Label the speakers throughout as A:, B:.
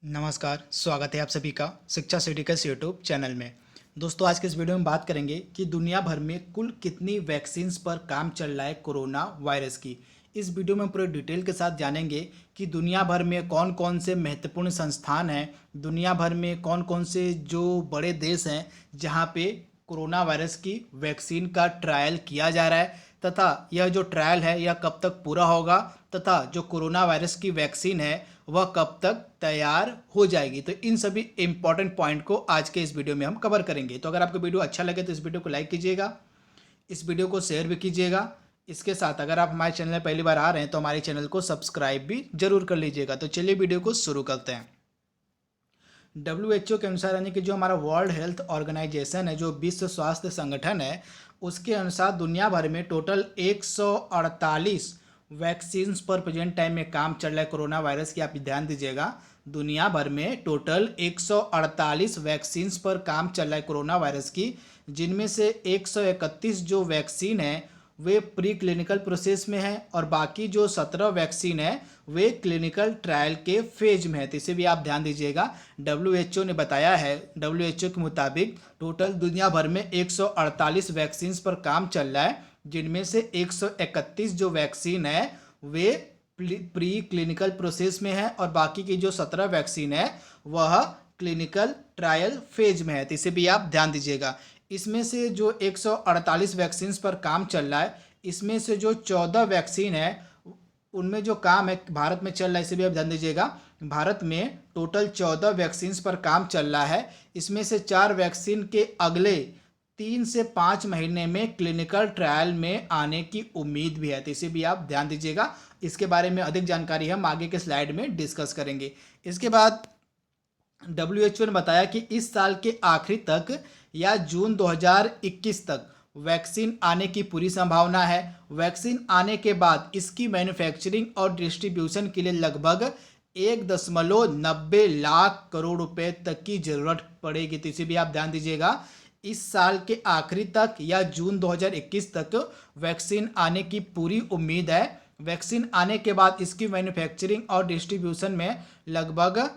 A: नमस्कार, स्वागत है आप सभी का शिक्षा सिटी के यूट्यूब चैनल में। दोस्तों, आज के इस वीडियो में बात करेंगे कि दुनिया भर में कुल कितनी वैक्सीन्स पर काम चल रहा है कोरोना वायरस की। इस वीडियो में पूरे डिटेल के साथ जानेंगे कि दुनिया भर में कौन कौन से महत्वपूर्ण संस्थान हैं, दुनिया भर में कौन कौन से जो बड़े देश हैं जहाँ पे कोरोना वायरस की वैक्सीन का ट्रायल किया जा रहा है, तथा यह जो ट्रायल है यह कब तक पूरा होगा, तथा जो कोरोना वायरस की वैक्सीन है वह कब तक तैयार हो जाएगी। तो इन सभी इंपॉर्टेंट पॉइंट को आज के इस वीडियो में हम कवर करेंगे। तो अगर आपको वीडियो अच्छा लगे तो इस वीडियो को लाइक कीजिएगा, इस वीडियो को शेयर भी कीजिएगा। इसके साथ अगर आप हमारे चैनल में पहली बार आ रहे हैं तो हमारे चैनल को सब्सक्राइब भी जरूर कर लीजिएगा। तो चलिए वीडियो को शुरू करते हैं। WHO के अनुसार, यानी कि जो हमारा वर्ल्ड हेल्थ ऑर्गेनाइजेशन है, जो विश्व स्वास्थ्य संगठन है, उसके अनुसार दुनिया भर में टोटल 148 वैक्सीन्स पर प्रेजेंट टाइम में काम चल रहा है कोरोना वायरस की। आप ध्यान दीजिएगा, दुनिया भर में टोटल 148 वैक्सीन्स पर काम चल रहा है कोरोना वायरस की, जिनमें से 131 जो वैक्सीन है वे प्री क्लिनिकल प्रोसेस में है और बाकी जो 17 वैक्सीन है वे क्लिनिकल ट्रायल के फेज में है। तो इसे भी आप ध्यान दीजिएगा। WHO ने बताया है, WHO के मुताबिक टोटल दुनिया भर में 148 वैक्सीन्स पर काम चल रहा है, जिनमें से 131 जो वैक्सीन है वे प्री क्लिनिकल प्रोसेस में है और बाकी की जो 17 वैक्सीन है वह क्लिनिकल ट्रायल फेज में है। तो इसे भी आप ध्यान दीजिएगा। इसमें से जो 148 वैक्सीन्स पर काम चल रहा है, इसमें से जो 14 वैक्सीन है उनमें जो काम है भारत में चल रहा है, इसे भी आप ध्यान दीजिएगा। भारत में टोटल 14 वैक्सीन्स पर काम चल रहा है। इसमें से 4 वैक्सीन के अगले 3 से 5 महीने में क्लिनिकल ट्रायल में आने की उम्मीद भी है। तो इसे भी आप ध्यान दीजिएगा। इसके बारे में अधिक जानकारी हम आगे के स्लाइड में डिस्कस करेंगे। इसके बाद WHO ने बताया कि इस साल के आखिरी तक या जून 2021 तक वैक्सीन आने की पूरी संभावना है। वैक्सीन आने के बाद इसकी मैन्युफैक्चरिंग और डिस्ट्रीब्यूशन के लिए लगभग 1.90 लाख करोड़ रुपए तक की जरूरत पड़ेगी। तो इसे भी आप ध्यान दीजिएगा। इस साल के आखिरी तक या जून 2021 तक वैक्सीन आने की पूरी उम्मीद है। वैक्सीन आने के बाद इसकी मैन्युफैक्चरिंग और डिस्ट्रीब्यूशन में लगभग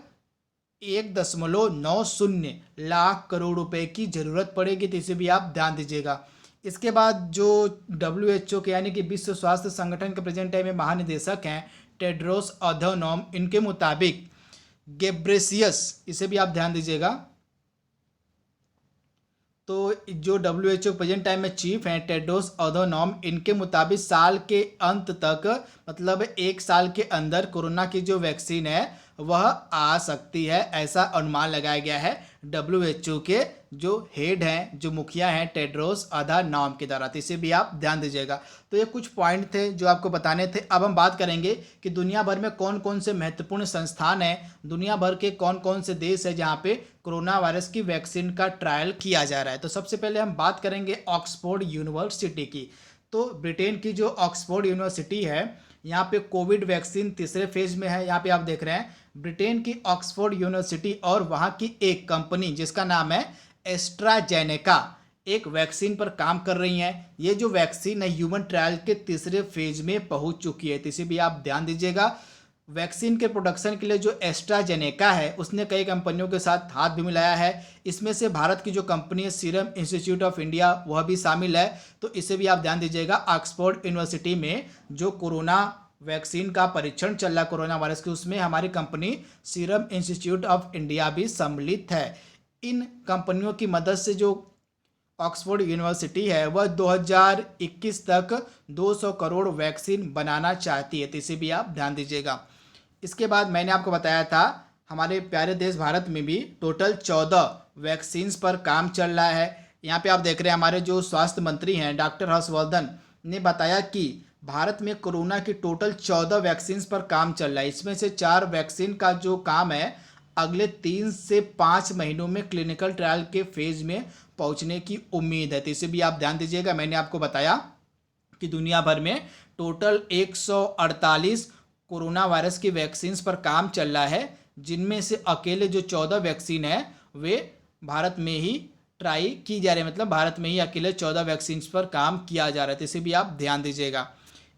A: 1.90 लाख करोड़ रुपए की जरूरत पड़ेगी। तो इसे भी आप ध्यान दीजिएगा। इसके बाद जो WHO के यानी कि विश्व स्वास्थ्य संगठन के प्रेजेंट टाइम में महानिदेशक हैं टेड्रोस अधनोम, इनके मुताबिक गेब्रेसियस, इसे भी आप ध्यान दीजिएगा। तो जो WHO प्रेजेंट टाइम में चीफ हैं टेड्रोस अधनोम, इनके मुताबिक साल के अंत तक, मतलब 1 साल के अंदर कोरोना की जो वैक्सीन है वह आ सकती है, ऐसा अनुमान लगाया गया है WHO के जो हेड हैं, जो मुखिया हैं टेड्रोस अधनोम के द्वारा। तो इसे भी आप ध्यान दीजिएगा। तो ये कुछ पॉइंट थे जो आपको बताने थे। अब हम बात करेंगे कि दुनिया भर में कौन कौन से महत्वपूर्ण संस्थान हैं, दुनिया भर के कौन कौन से देश है जहाँ पे कोरोना वायरस की वैक्सीन का ट्रायल किया जा रहा है। तो सबसे पहले हम बात करेंगे ऑक्सफोर्ड यूनिवर्सिटी की। तो ब्रिटेन की जो ऑक्सफोर्ड यूनिवर्सिटी है, यहाँ पे कोविड वैक्सीन तीसरे फेज में है। यहाँ पे आप देख रहे हैं ब्रिटेन की ऑक्सफोर्ड यूनिवर्सिटी और वहाँ की एक कंपनी जिसका नाम है एस्ट्राजेनेका एक वैक्सीन पर काम कर रही हैं। ये जो वैक्सीन है ह्यूमन ट्रायल के तीसरे फेज में पहुंच चुकी है। तो इसे भी आप ध्यान दीजिएगा। वैक्सीन के प्रोडक्शन के लिए जो एस्ट्राजेनेका है उसने कई कंपनियों के साथ हाथ भी मिलाया है। इसमें से भारत की जो कंपनी है सीरम इंस्टीट्यूट ऑफ इंडिया, वह भी शामिल है। तो इसे भी आप ध्यान दीजिएगा। ऑक्सफोर्ड यूनिवर्सिटी में जो कोरोना वैक्सीन का परीक्षण चल रहा है कोरोना वायरस के, उसमें हमारी company serum institute of India भी सम्मिलित है। इन कंपनियों की मदद से जो ऑक्सफोर्ड यूनिवर्सिटी है वह 2021 तक 200 करोड़ वैक्सीन बनाना चाहती है। तो इसे भी आप ध्यान दीजिएगा। इसके बाद मैंने आपको बताया था हमारे प्यारे देश भारत में भी टोटल 14 वैक्सीन्स पर काम चल रहा है। यहाँ पे आप देख रहे हैं हमारे जो स्वास्थ्य मंत्री हैं डॉक्टर हर्षवर्धन ने बताया कि भारत में कोरोना की टोटल 14 वैक्सीन्स पर काम चल रहा है। इसमें से 4 वैक्सीन का जो काम है अगले 3 से 5 महीनों में क्लिनिकल ट्रायल के फेज में पहुंचने की उम्मीद है। तो इसे भी आप ध्यान दीजिएगा। मैंने आपको बताया कि दुनिया भर में टोटल 148 कोरोना वायरस की वैक्सीन्स पर काम चल रहा है, जिनमें से अकेले जो 14 वैक्सीन है वे भारत में ही ट्राई की जा रही है, मतलब भारत में ही अकेले 14 वैक्सीन्स पर काम किया जा रहा है। तो इसे भी आप ध्यान दीजिएगा।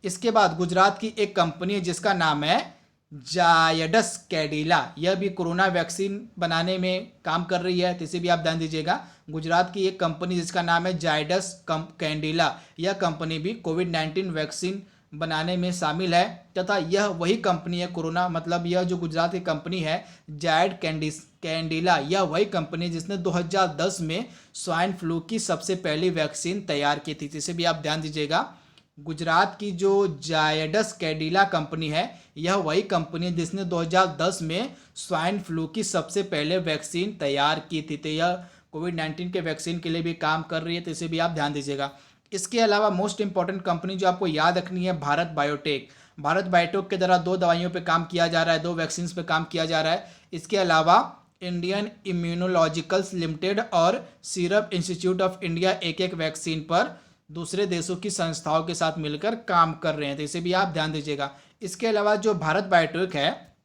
A: इसके बाद गुजरात की एक कंपनी है जिसका नाम है जायडस कैडिला, यह भी कोरोना वैक्सीन बनाने में काम कर रही है, तो इसे भी आप ध्यान दीजिएगा। गुजरात की एक कंपनी जिसका नाम है जायडस कैडिला, यह कंपनी भी कोविड-19 वैक्सीन बनाने में शामिल है, तथा यह वही कंपनी है कोरोना, मतलब यह जो गुजरात की कंपनी है जायड कैडिला, यह वही कंपनी जिसने 2010 में स्वाइन फ्लू की सबसे पहली वैक्सीन तैयार की थी, जिसे भी आप ध्यान दीजिएगा। गुजरात की जो जायडस कैडिला कंपनी है, यह वही कंपनी है जिसने 2010 में स्वाइन फ्लू की सबसे पहले वैक्सीन तैयार की थी, तो यह कोविड-19 के वैक्सीन के लिए भी काम कर रही है, तो इसे भी आप ध्यान दीजिएगा। इसके अलावा मोस्ट इंपॉर्टेंट कंपनी जो आपको याद रखनी है, भारत बायोटेक। भारत बायोटेक के द्वारा 2 दवाइयों पे काम किया जा रहा है, 2 वैक्सीन पे काम किया जा रहा है। इसके अलावा इंडियन इम्यूनोलॉजिकल्स लिमिटेड और सीरम इंस्टीट्यूट ऑफ इंडिया एक एक वैक्सीन पर दूसरे देशों की संस्थाओं के साथ मिलकर काम कर रहे हैं, तो इसे भी आप ध्यान दीजिएगा। इसके अलावा जो भारत बायोटेक है,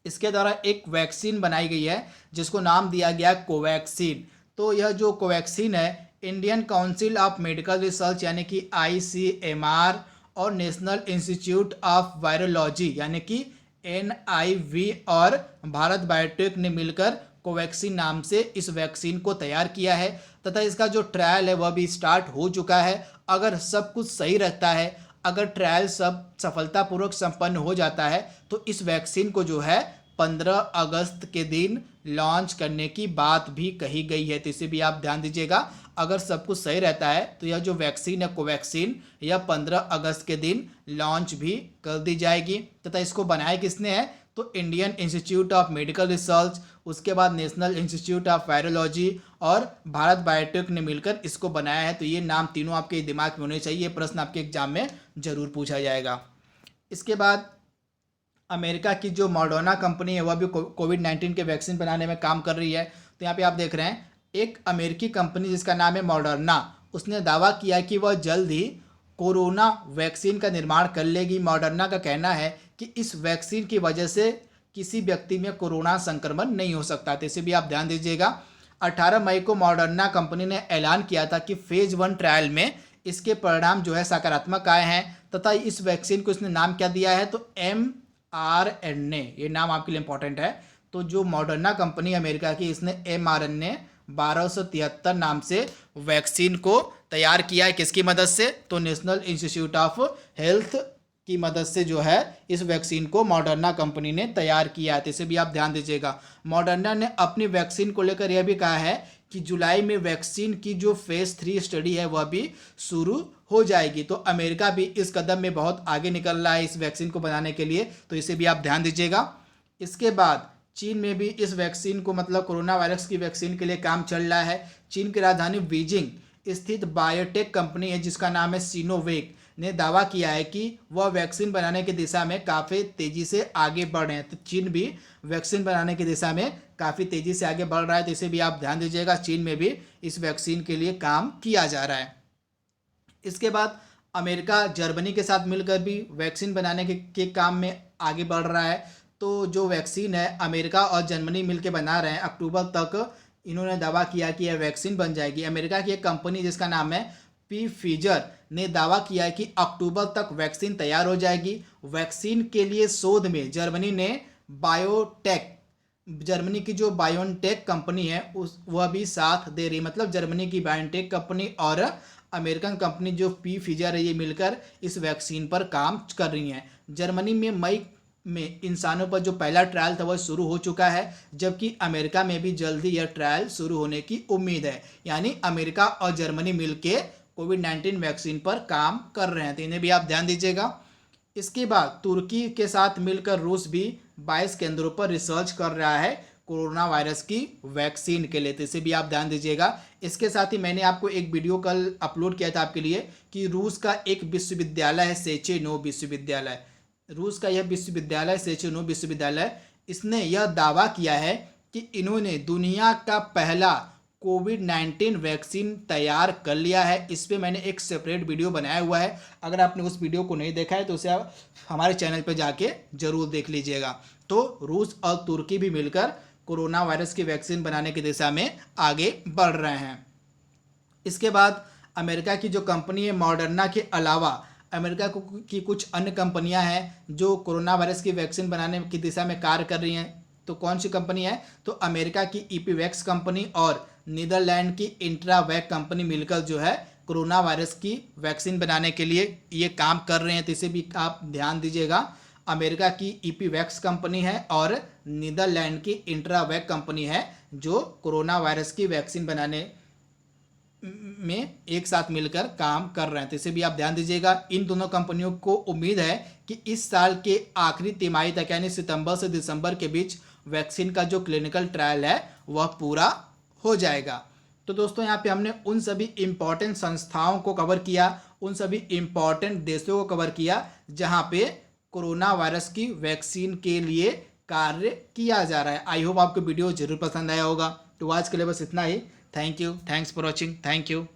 A: इसके द्वारा एक वैक्सीन बनाई गई है जिसको नाम दिया गया कोवैक्सीन। तो यह जो कोवैक्सीन है, Indian council of medical research यानी कि ICMR और नेशनल इंस्टीट्यूट ऑफ वायरोलॉजी यानी कि NIV और भारत बायोटेक ने मिलकर कोवैक्सीन नाम से इस वैक्सीन को तैयार किया है, तथा इसका जो ट्रायल है वह भी स्टार्ट हो चुका है। अगर सब कुछ सही रहता है, अगर ट्रायल सब सफलतापूर्वक संपन्न हो जाता है, तो इस वैक्सीन को जो है 15 अगस्त के दिन लॉन्च करने की बात भी कही गई है, तो इसे भी आप ध्यान दीजिएगा। अगर सब कुछ सही रहता है तो यह जो वैक्सीन है कोवैक्सीन, यह 15 अगस्त के दिन लॉन्च भी कर दी जाएगी, तथा इसको बनाया किसने है, तो Indian institute of medical research, उसके बाद नेशनल इंस्टीट्यूट ऑफ वायरोलॉजी और भारत बायोटेक ने मिलकर इसको बनाया है। तो ये नाम तीनों आपके दिमाग में होने चाहिए, ये प्रश्न आपके एग्जाम में जरूर पूछा जाएगा। इसके बाद अमेरिका की जो मॉडर्ना कंपनी है वह भी कोविड-19 के वैक्सीन बनाने में काम कर रही है। तो यहाँ पे आप देख रहे हैं एक अमेरिकी कंपनी जिसका नाम है मॉडर्ना, उसने दावा किया कि वह जल्द ही कोरोना वैक्सीन का निर्माण कर लेगी। मॉडर्ना का कहना है कि इस वैक्सीन की वजह से किसी व्यक्ति में कोरोना संक्रमण नहीं हो सकता, तो इसे भी आप ध्यान दीजिएगा। 18 मई को मॉडर्ना कंपनी ने ऐलान किया था कि फेज 1 ट्रायल में इसके परिणाम जो है सकारात्मक आए हैं, तथा इस वैक्सीन को इसने नाम क्या दिया है, तो mRNA, ये नाम आपके लिए इंपॉर्टेंट है। तो जो मॉडर्ना कंपनी अमेरिका की, इसने mRNA 1273 नाम से वैक्सीन को तैयार किया है। किसकी मदद से, तो नेशनल इंस्टीट्यूट ऑफ हेल्थ की मदद से जो है इस वैक्सीन को मॉडर्ना कंपनी ने तैयार किया है, तो इसे भी आप ध्यान दीजिएगा। मॉडर्ना ने अपनी वैक्सीन को लेकर यह भी कहा है कि जुलाई में वैक्सीन की जो फेज 3 स्टडी है वह भी शुरू हो जाएगी। तो अमेरिका भी इस कदम में बहुत आगे निकल रहा है इस वैक्सीन को बनाने के लिए, तो इसे भी आप ध्यान दीजिएगा। इसके बाद चीन में भी इस वैक्सीन को, मतलब कोरोना वायरस की वैक्सीन के लिए काम चल रहा है। चीन की राजधानी बीजिंग स्थित बायोटेक कंपनी है जिसका नाम है सिनोवेक, ने दावा किया है कि वह वैक्सीन बनाने की दिशा में काफ़ी तेज़ी से आगे बढ़ रहे हैं। तो चीन भी वैक्सीन बनाने की दिशा में काफ़ी तेज़ी से आगे बढ़ रहा है, तो इसे भी आप ध्यान दीजिएगा। चीन में भी इस वैक्सीन के लिए काम किया जा रहा है। इसके बाद अमेरिका जर्मनी के साथ मिलकर भी वैक्सीन बनाने के काम में आगे बढ़ रहा है। तो जो वैक्सीन है अमेरिका और जर्मनी मिलकर बना रहे हैं, अक्टूबर तक इन्होंने दावा किया कि यह वैक्सीन बन जाएगी। अमेरिका की एक कंपनी जिसका नाम है Pfizer ने दावा किया है कि अक्टूबर तक वैक्सीन तैयार हो जाएगी। वैक्सीन के लिए शोध में जर्मनी ने जर्मनी की जो बायोनटेक कंपनी है वह भी साथ दे रही, मतलब जर्मनी की बायोनटेक कंपनी और अमेरिकन कंपनी जो Pfizer है ये मिलकर इस वैक्सीन पर काम कर रही हैं। जर्मनी में मई में इंसानों पर जो पहला ट्रायल था वह शुरू हो चुका है, जबकि अमेरिका में भी जल्दी यह ट्रायल शुरू होने की उम्मीद है। यानी अमेरिका और जर्मनी मिलके कोविड-19 वैक्सीन पर काम कर रहे हैं, तो इन्हें भी आप ध्यान दीजिएगा। इसके बाद तुर्की के साथ मिलकर रूस भी 22 केंद्रों पर रिसर्च कर रहा है कोरोना वायरस की वैक्सीन के लिए, तो इसे भी आप ध्यान दीजिएगा। इसके साथ ही मैंने आपको एक वीडियो कल अपलोड किया था आपके लिए कि रूस का एक विश्वविद्यालय है सेचेनो विश्वविद्यालय, रूस का यह विश्वविद्यालय सेचेनो विश्वविद्यालय, इसने यह दावा किया है कि इन्होंने दुनिया का पहला कोविड-19 वैक्सीन तैयार कर लिया है। इस पर मैंने एक सेपरेट वीडियो बनाया हुआ है, अगर आपने उस वीडियो को नहीं देखा है तो उसे आप हमारे चैनल पर जाके जरूर देख लीजिएगा। तो रूस और तुर्की भी मिलकर कोरोना वायरस की वैक्सीन बनाने की दिशा में आगे बढ़ रहे हैं। इसके बाद अमेरिका की जो कंपनी है मॉडर्ना के अलावा अमेरिका की कुछ अन्य कंपनियां हैं जो कोरोना वायरस की वैक्सीन बनाने की दिशा में कार्य कर रही हैं। तो कौन सी कंपनी है? तो अमेरिका की ईपीवैक्स कंपनी और नीदरलैंड की इंट्रावैक कंपनी मिलकर जो है कोरोना वायरस की वैक्सीन बनाने के लिए ये काम कर रहे हैं। तो इसे भी आप ध्यान दीजिएगा। अमेरिका की ईपीवैक्स कंपनी है और नीदरलैंड की इंट्रावैक कंपनी है जो कोरोना वायरस की वैक्सीन बनाने में एक साथ मिलकर काम कर रहे हैं। तो इसे भी आप ध्यान दीजिएगा। इन दोनों कंपनियों को उम्मीद है कि इस साल के आखिरी तिमाही तक यानी सितंबर से दिसंबर के बीच वैक्सीन का जो क्लिनिकल ट्रायल है वह पूरा हो जाएगा। तो दोस्तों यहाँ पे हमने उन सभी इम्पॉर्टेंट संस्थाओं को कवर किया, उन सभी इम्पॉर्टेंट देशों को कवर किया जहाँ पे कोरोना वायरस की वैक्सीन के लिए कार्य किया जा रहा है। आई होप आपको वीडियो जरूर पसंद आया होगा। तो आज के लिए बस इतना ही। Thank you, thanks for watching, thank you.